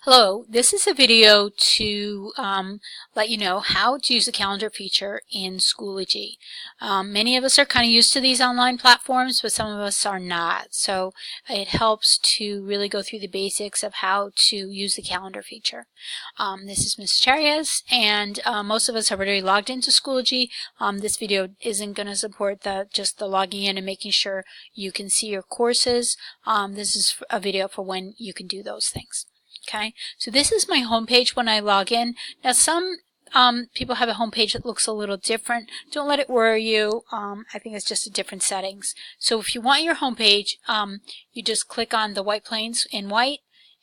Hello, this is a video to let you know how to use the calendar feature in Schoology. Many of us are kind of used to these online platforms, but some of us are not. So it helps to really go through the basics of how to use the calendar feature. This is Ms. Charias, and most of us are already logged into Schoology. This video isn't going to support just the logging in and making sure you can see your courses. This is a video for when you can do those things. Okay, so this is my home page when I log in. Now some people have a home page that looks a little different. Don't let it worry you. I think it's just a different settings. So if you want your home page, you just click on the white planes in white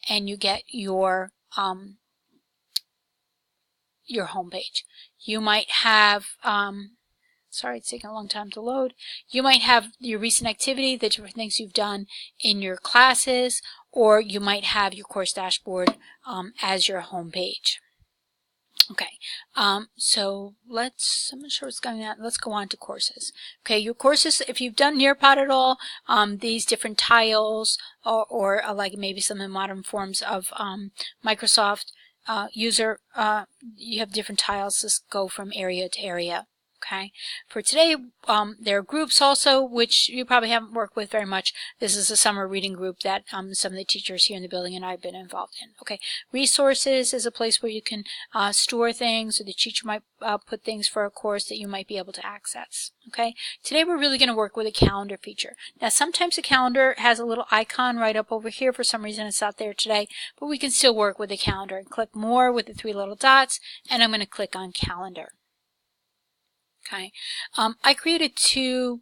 and you get your home page. You might have sorry, it's taking a long time to load. You might have your recent activity, the different things you've done in your classes, or you might have your course dashboard as your home page. Okay, so I'm not sure what's going on. Let's go on to courses. Okay, your courses, if you've done Nearpod at all, these different tiles or like maybe some of the modern forms of Microsoft user, you have different tiles that go from area to area. Okay. For today, there are groups also, which you probably haven't worked with very much. This is a summer reading group that some of the teachers here in the building and I have been involved in. Okay. Resources is a place where you can store things, or the teacher might put things for a course that you might be able to access. Okay. Today we're really going to work with a calendar feature. Now sometimes the calendar has a little icon right up over here. For some reason it's not there today, but we can still work with the calendar. And click more with the three little dots, and I'm going to click on calendar. Okay, I created two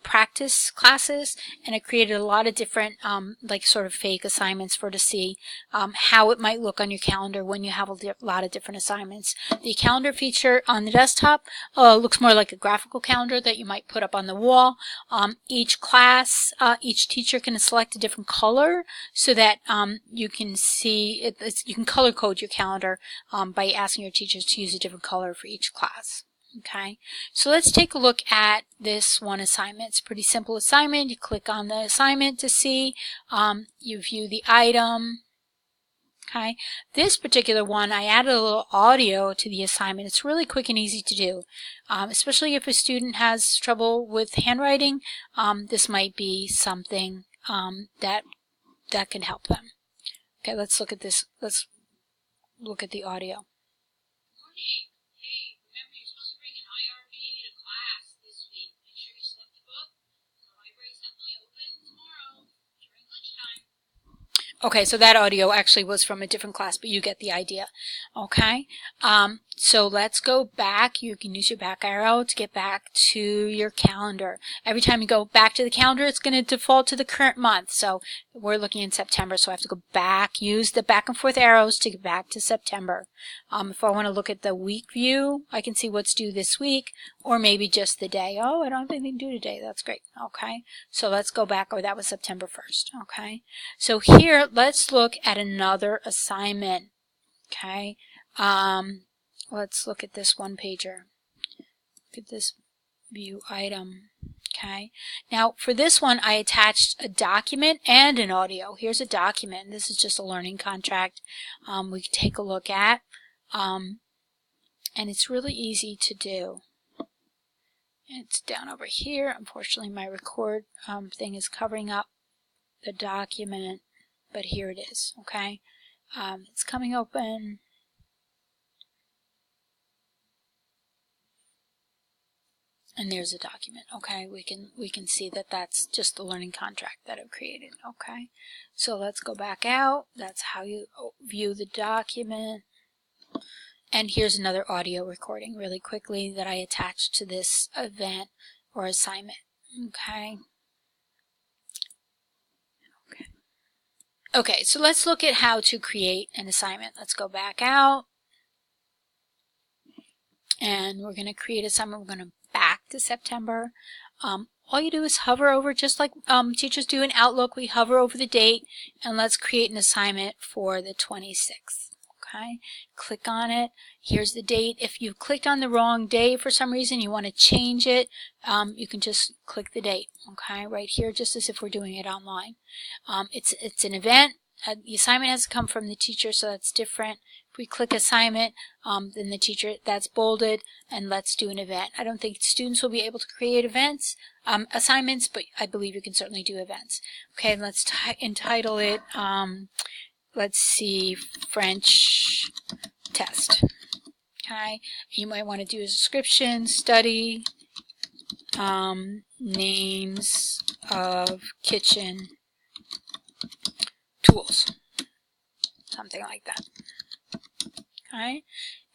practice classes, and I created a lot of different like sort of fake assignments to see how it might look on your calendar when you have a lot of different assignments. The calendar feature on the desktop looks more like a graphical calendar that you might put up on the wall. Each class, each teacher can select a different color so that you can see it. You can color code your calendar by asking your teachers to use a different color for each class. Okay, so let's take a look at this one assignment. It's a pretty simple assignment. You click on the assignment to see. You view the item. Okay, this particular one, I added a little audio to the assignment. It's really quick and easy to do, especially if a student has trouble with handwriting. This might be something that can help them. Okay, let's look at this. Let's look at the audio. Okay, so that audio actually was from a different class, but you get the idea. Okay, so let's go back. You can use your back arrow to get back to your calendar. Every time you go back to the calendar, it's going to default to the current month. So we're looking in September, so I have to go back, use the back and forth arrows to get back to September. If I want to look at the week view, I can see what's due this week, or maybe just the day. Oh, I don't have anything due today. That's great. Okay, so let's go back. Oh, that was September 1st. Okay, so here, let's look at another assignment. Okay, let's look at this one pager. Look at this view item. Okay, now for this one I attached a document and an audio. Here's a document. This is just a learning contract we can take a look at, and it's really easy to do. It's down over here. Unfortunately my record thing is covering up the document, but here it is. Okay, it's coming open. And there's a document. Okay, we can see that that's just the learning contract that I've created. Okay, so let's go back out. That's how you view the document. And here's another audio recording really quickly that I attached to this event or assignment. Okay. Okay, so let's look at how to create an assignment. Let's go back out. And we're going to create an assignment. We're going to back to September. All you do is hover over, just like teachers do in Outlook. We hover over the date, and let's create an assignment for the 26th. Okay, click on it. Here's the date. If you clicked on the wrong day for some reason, you want to change it, you can just click the date. Okay, right here, just as if we're doing it online. It's an event. the assignment has to come from the teacher, so that's different. If we click assignment, then the teacher, that's bolded, and let's do an event. I don't think students will be able to create assignments, but I believe you can certainly do events. Okay, let's entitle it, let's see, French test. Okay, you might want to do a description, study, names of kitchen tools, something like that. Okay,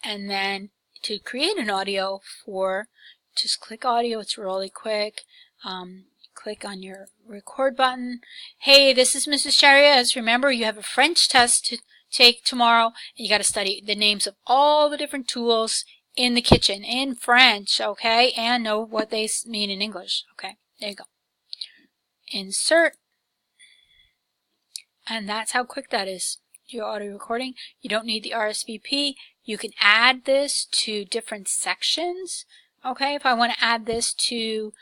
and then to create an audio just click audio. It's really quick. Click on your record button. Hey, this is Mrs. Chariez. Remember, you have a French test to take tomorrow, and you got to study the names of all the different tools in the kitchen in French, okay, and know what they mean in English. Okay, there you go. Insert, and that's how quick that is. Your audio recording. You don't need the RSVP. You can add this to different sections. Okay, if I want to add this to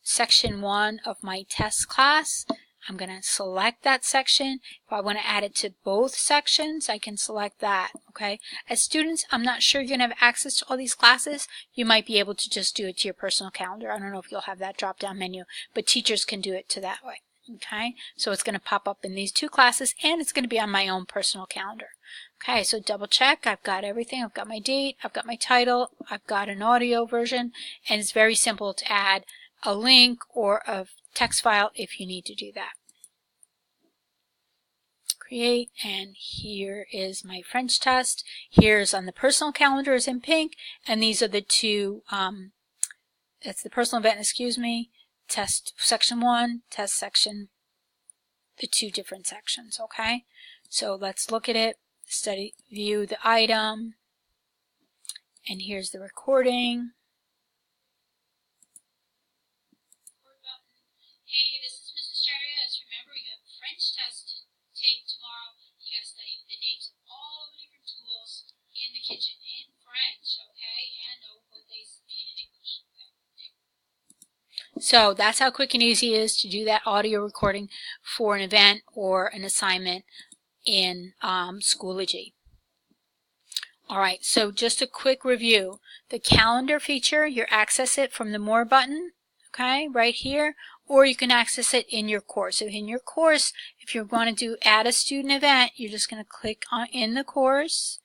section 1 of my test class, I'm going to select that section. If I want to add it to both sections, I can select that. Okay, as students, I'm not sure you're going to have access to all these classes. You might be able to just do it to your personal calendar. I don't know if you'll have that drop down menu, but teachers can do it to that way. Okay, so it's going to pop up in these 2 classes, and it's going to be on my own personal calendar. Okay, so double check. I've got everything. I've got my date. I've got my title. I've got an audio version, and it's very simple to add a link or a text file if you need to do that. Create, and here is my French test. Here's on the personal calendar is in pink, and these are the 2, it's the personal event, excuse me, test section 1, test section, the 2 different sections. Okay, so let's look at it. Study, view the item, and here's the recording. Hey, this is Mrs. Chariez. Remember, you have a French test to take tomorrow. You got to study the names of all the different tools in the kitchen in French, okay, and know what they mean in English. Okay. So that's how quick and easy it is to do that audio recording for an event or an assignment in Schoology. All right, so just a quick review. The calendar feature, you access it from the More button, okay, right here, or you can access it in your course. So in your course, if you're going to add a student event, you're just going to click on in the course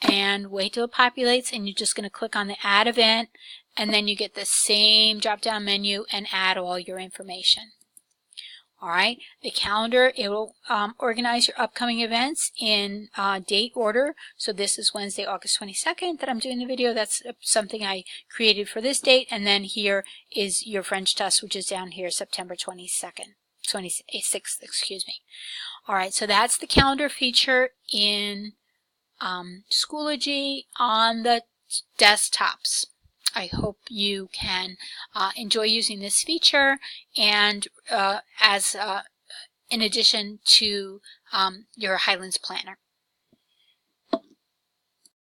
and wait till it populates, and you're just going to click on the Add Event, and then you get the same drop-down menu and add all your information. All right, the calendar, it will organize your upcoming events in date order. So this is Wednesday, August 22nd that I'm doing the video. That's something I created for this date. And then here is your French test, which is down here, September 26th, excuse me. All right, so that's the calendar feature in Schoology on the desktops. I hope you can enjoy using this feature, and in addition to your Highlands Planner.